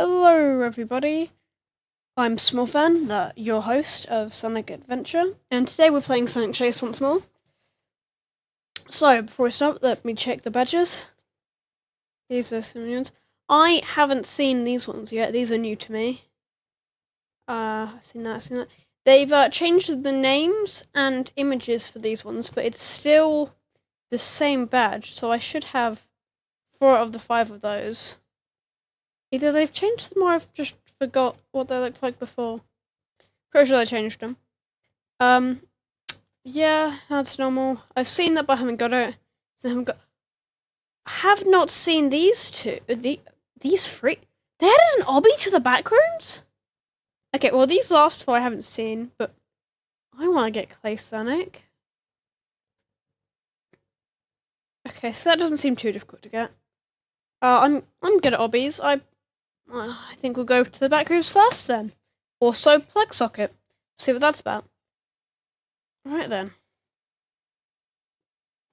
Hello everybody, I'm Smallfan, your host of Sonic Adventure, and today we're playing Sanic Chase once more. So, before we start, let me check the badges. These are some new ones. I haven't seen these ones yet, these are new to me. I've seen that. They've changed the names and images for these ones, but it's still the same badge, so I should have 4 of the 5 of those. Either they've changed them or I've just forgot what they looked like before. Pretty sure they changed them. Yeah, that's normal. I've seen that, but I haven't got it. I have not seen these two. These 3. They added an obby to the backrooms? Okay, well these last 4 I haven't seen, but I want to get Clay Sonic. Okay, so that doesn't seem too difficult to get. I'm good at obbies. I think we'll go to the backrooms first then. Also, plug socket. See what that's about. Right then.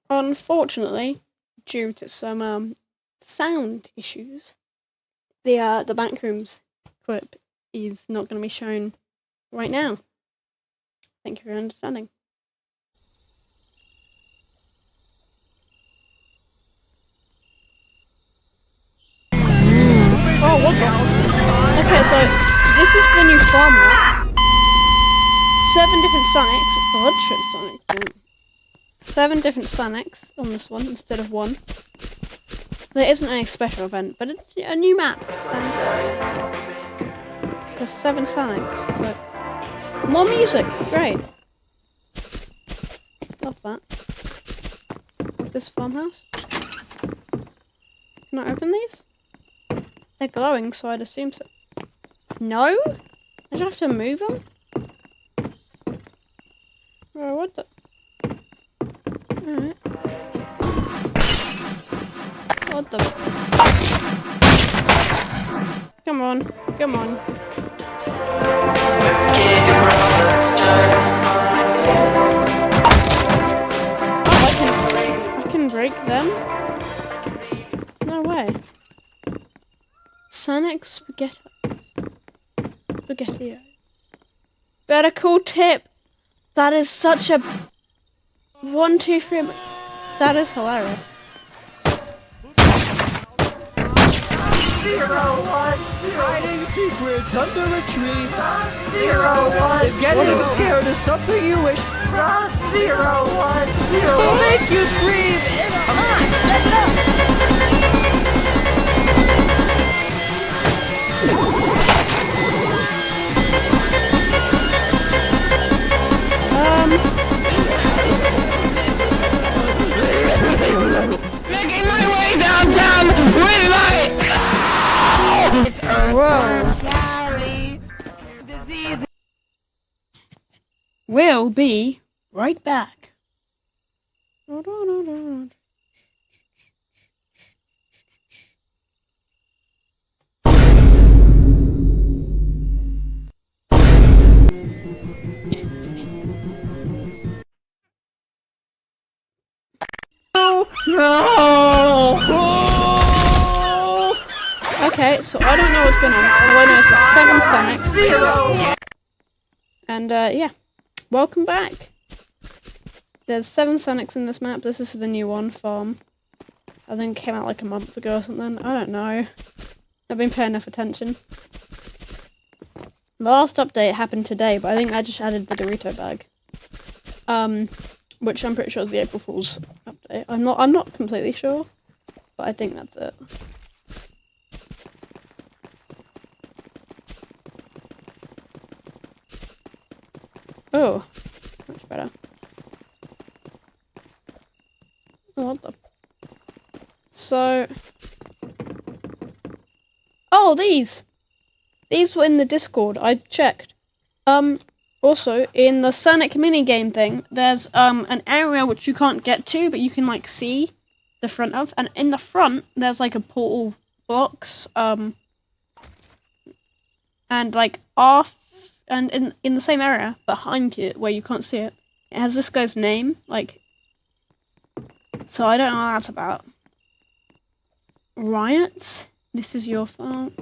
Unfortunately, due to some sound issues, the backrooms clip is not going to be shown right now. Thank you for your understanding. Oh, what the? Okay, so this is the new farm map. 7 different Sonics. 7 different Sonics on this one instead of 1. There isn't any special event, but it's a new map. And there's 7 Sonics, so more music. Great. Love that. This farmhouse. Can I open these? They're glowing, so I'd assume so. No? I just have to move them? Oh, what the? Alright. What the? Come on. Come on. Oh, I can break them? No way. Sonic Spaghetti. Better cool tip. That is such a 1, 2, 3. That is hilarious. 0, 1, 0. Hiding secrets under a tree. 0, 1, if getting scared is something you wish. 0, 1, 0. Will make you scream. Come on, step it up. Making my way downtown with my We'll be right back. No! Okay, so I don't know what's going on. All I know is there's 7 Sonics. And yeah, welcome back. There's 7 Sonics in this map. This is the new one, Farm. I think it came out like a month ago or something. I don't know. I've been paying enough attention. The last update happened today, but I think I just added the Dorito bag. Which I'm pretty sure is the April Fool's update. I'm not completely sure, but I think that's it. Oh, much better. Oh, what the? So, oh, these were in the Discord. I checked. Also, in the Sonic minigame thing, there's an area which you can't get to, but you can like see the front of, and in the front there's like a portal box, and like off, and in the same area behind it where you can't see it, it has this guy's name, like. So I don't know what that's about. Riots? This is your fault.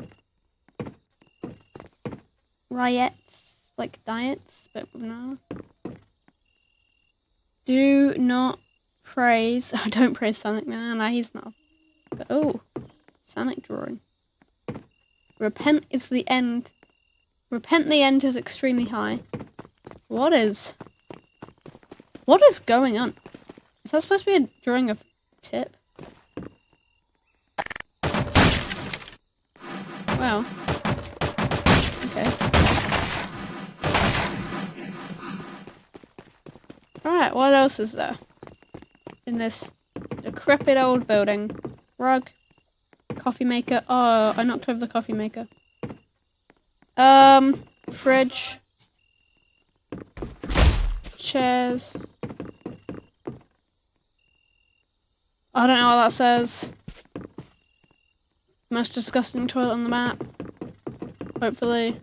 riots, like diets, but no. Do not praise. Oh, don't praise Sonic. No, he's not. Oh, Sonic drawing. Repent is the end. Repent the end is extremely high. What is going on? Is that supposed to be a drawing of tip? Wow. Okay. Alright, what else is there? In this decrepit old building. Rug. Coffee maker. Oh, I knocked over the coffee maker. Fridge. Chairs. I don't know what that says. Most disgusting toilet on the map. Hopefully.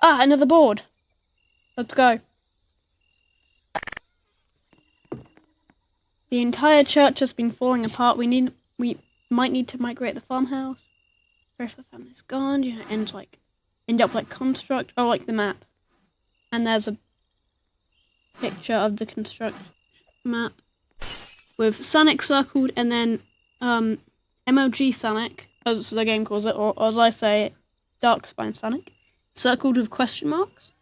Ah, another board. Let's go. The entire church has been falling apart. We might need to migrate the farmhouse. Rest of the family's gone. You know, end up like construct. Oh, like the map. And there's a picture of the construct map with Sonic circled, and then MLG Sonic, as the game calls it, or as I say, Dark Spine Sonic, circled with question marks.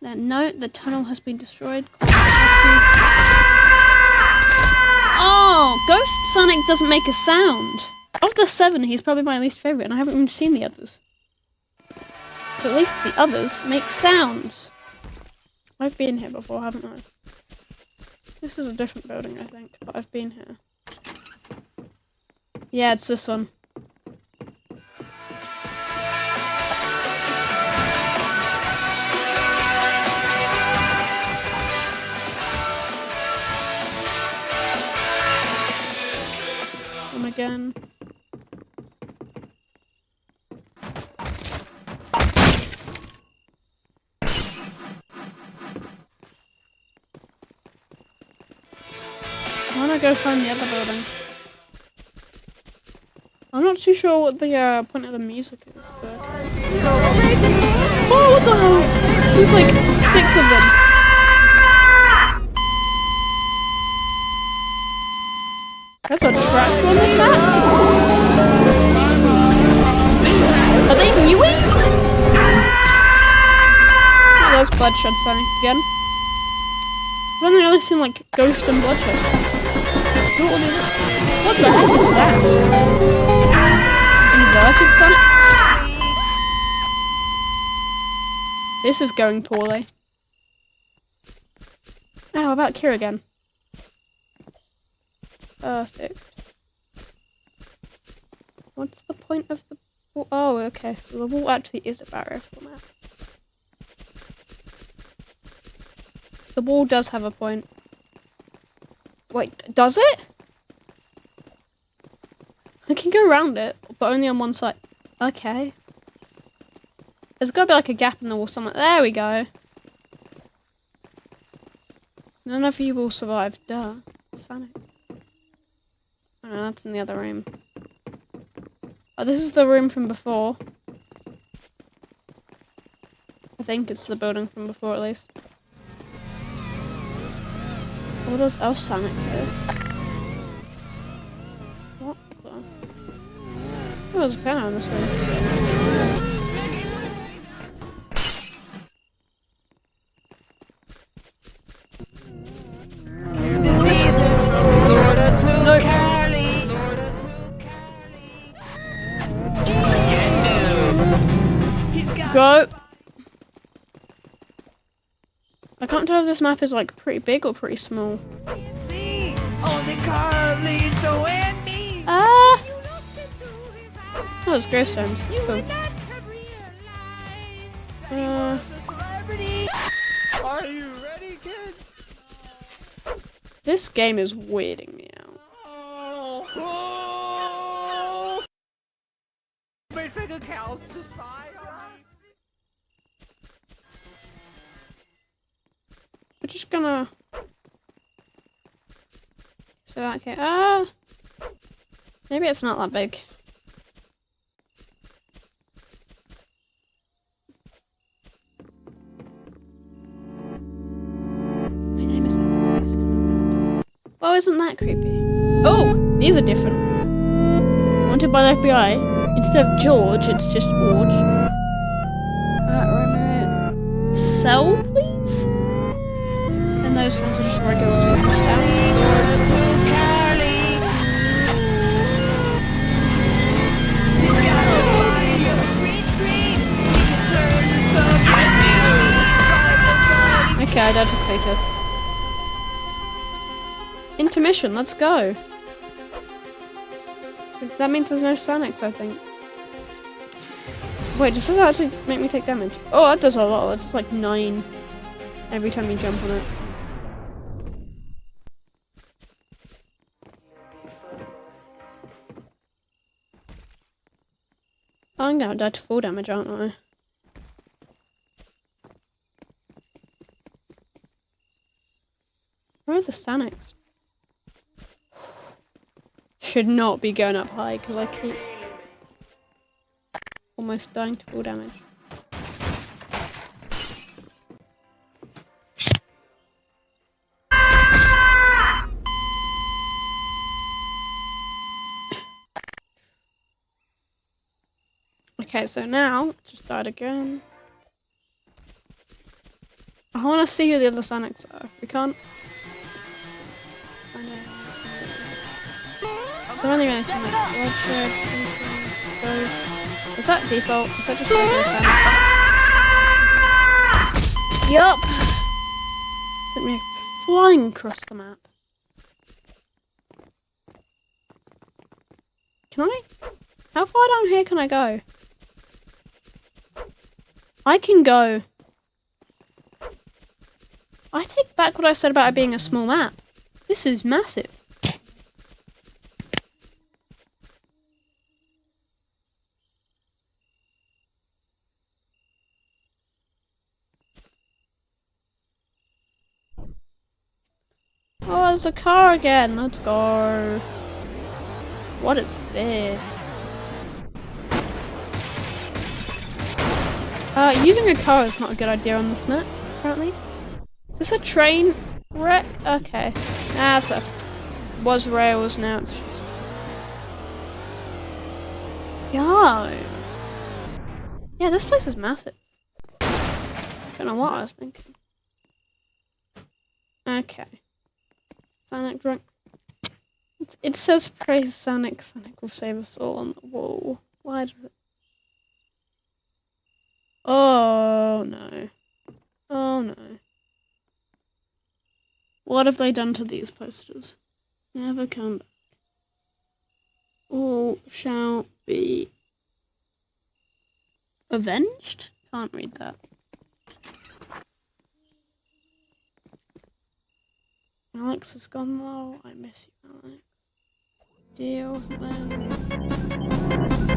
Then note the tunnel has been destroyed. Oh, Ghost Sonic doesn't make a sound. Of the 7, he's probably my least favourite, and I haven't even seen the others. So at least the others make sounds. I've been here before, haven't I? This is a different building, I think, but I've been here. Yeah, it's this one. Come again. I wanna go find the other building. I'm not too sure what the point of the music is, but... Oh, what the hell? There's like 6 of them. There's a tractor on this map? Are they mewing? Oh, there's Bloodshed Sonic again. I've only really seen like Ghost and Bloodshed. What the heck is that? Inverted Sonic? This is going poorly. Oh, how about Kira again? Perfect. What's the point of the wall? Oh, okay, so the wall actually is a barrier for the map. The wall does have a point. Wait, does it? I can go around it, but only on one side. Okay. There's gotta be like a gap in the wall somewhere. There we go. None of you will survive. Duh. Sonic. Oh, no, that's in the other room. Oh, this is the room from before. I think it's the building from before at least. Oh, there's else Sonic here. What the? Oh, there's a piano in this room. Go. I can't tell if this map is like pretty big or pretty small. Ah! Oh, there's gravestones. Cool. Are you ready, kids? This game is weirding me out. Oh. Wait for the cows to spy on me. We're just gonna... So, okay, maybe it's not that big. isn't that creepy? Oh, these are different. Wanted by the FBI. Instead of George, it's just George. Remote. Sell, please? And those ones are just regular George stuff. Okay, I died to Cletus. Intermission, let's go. That means there's no Sanics, I think. Wait, does this actually make me take damage? Oh, that does a lot. That's like 9 every time you jump on it. Oh, I'm gonna die to full damage, aren't I? Where are the Sanics? Should not be going up high because I keep almost dying to full damage. Okay, so now just died again. I want to see who the other Sanics are. We can't. I know. There only really some like bloodshed, those. Is that default? Is that just regular Sanic? Yup! Sent me flying across the map. Can I? How far down here can I go? I can go. I take back what I said about it being a small map. This is massive. Oh, there's a car again. Let's go. What is this? Using a car is not a good idea on this map, apparently. Is this a train wreck? Okay. Ah, it's a... was rails, now it's just... Yo! Yeah, this place is massive. Don't know what I was thinking. Okay. Sanic drunk. It says praise Sanic. Sanic will save us all on the wall. Why does it? Oh no. Oh no. What have they done to these posters? Never come back. All shall be avenged? Can't read that. Alex has gone low. I miss you, Alex. Deal wasn't there.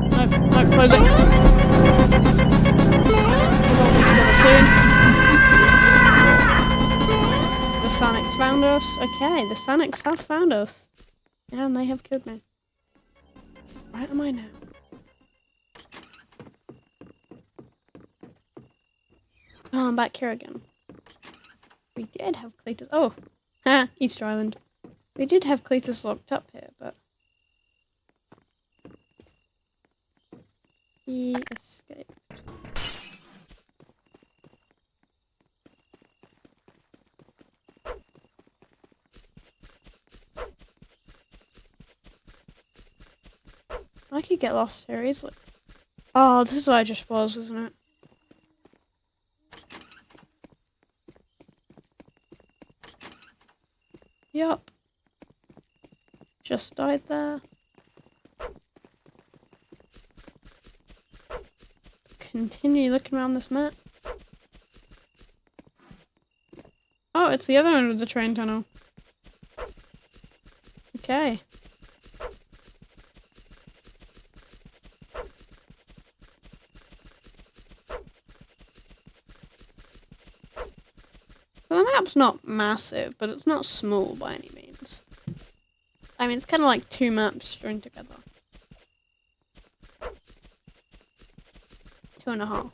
Nope, close it. Soon. The Sanics found us. Okay, the Sanics have found us. And they have killed me. Where am I now? Oh, I'm back here again. We did have Cletus. Oh! Ha! Easter Island. We did have Cletus locked up here, but... he escaped. I could get lost here easily. Oh, this is where I just was, isn't it? Yup. Just died there. Continue looking around this map. Oh, it's the other end of the train tunnel. Okay. Well, the map's not massive, but it's not small by any means. I mean, it's kind of like 2 maps joined together. 2.5.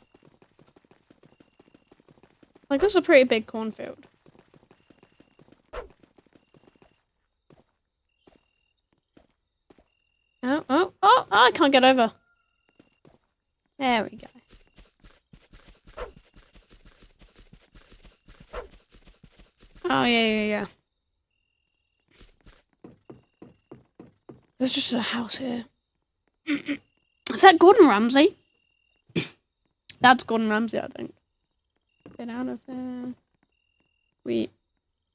Like, this is a pretty big cornfield. I can't get over. There we go. Oh, yeah. There's just a house here. Is that Gordon Ramsay? That's Gordon Ramsay, I think. Get out of there. We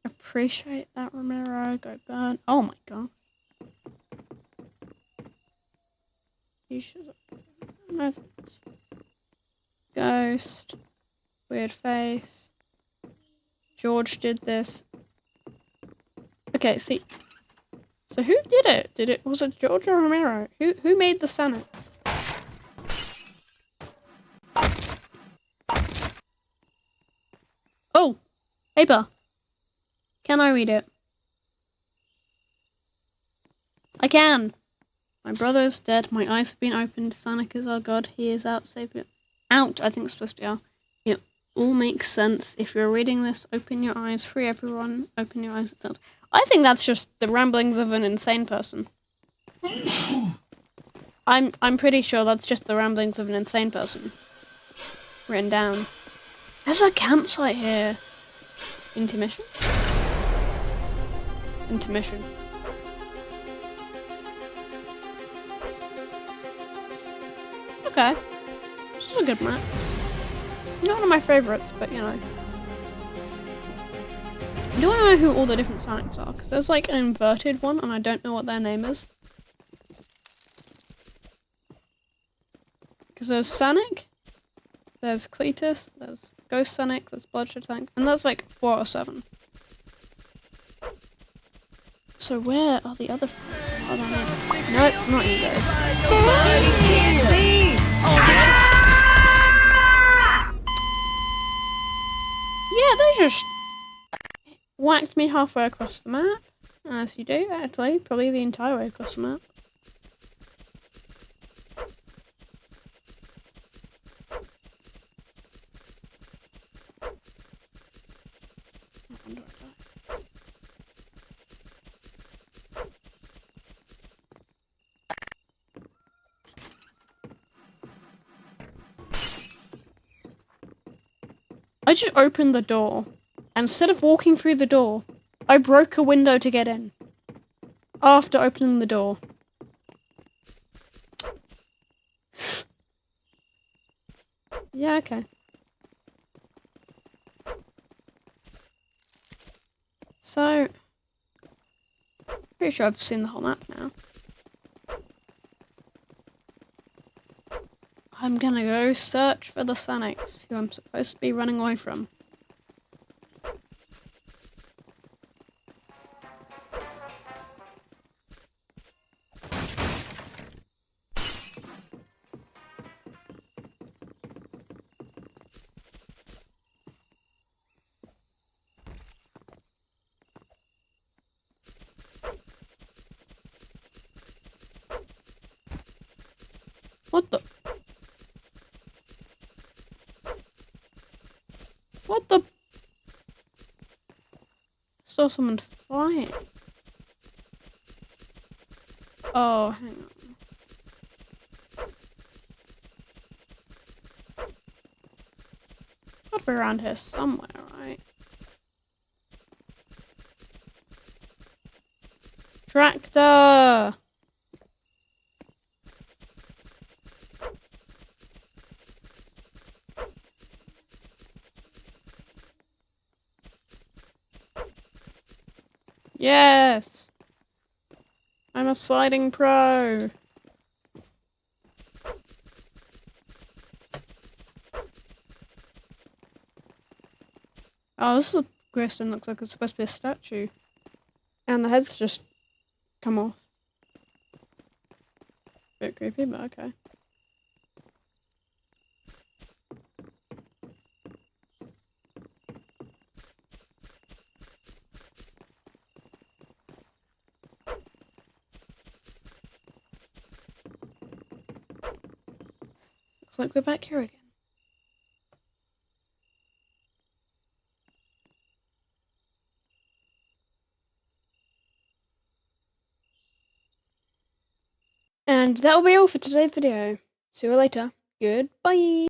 appreciate that, Romero. Go burn. Oh my god. You should have. Ghost. Weird face. George did this. Okay, see. So who did it? Was it George or Romero? Who made the Sanics? Oh! Paper! Can I read it? I can! My brother is dead, my eyes have been opened, Sanic is our god, he is out, save it. Out, I think it's supposed to be out. It all makes sense. If you're reading this, open your eyes, free everyone, open your eyes, it's out. I think that's just the ramblings of an insane person. I'm pretty sure that's just the ramblings of an insane person. Written down. There's a campsite here. Intermission? Intermission. Okay. This is a good map. Not one of my favourites, but you know. I do want to know who all the different Sanics are, because there's like an inverted one, and I don't know what their name is. Because there's Sanic, there's Cletus, there's Ghost Sanic, there's Bloodshot Sanic, and that's like 4 or 7. So where are the other? Nope, not you guys. Yeah, they just whacked me halfway across the map, as you do, actually, probably the entire way across the map. I just opened the door, and instead of walking through the door, I broke a window to get in. After opening the door. Yeah, okay. So, pretty sure I've seen the whole map now. I'm gonna go search for the Sanics, who I'm supposed to be running away from. What the? What the? Saw someone flying. Oh, hang on. Gotta be around here somewhere, right? Tractor! Yes! I'm a sliding pro! Oh, this is a gravestone, looks like it's supposed to be a statue. And the head's just come off. Bit creepy, but okay. Looks like we're back here again. And that will be all for today's video. See you later. Goodbye.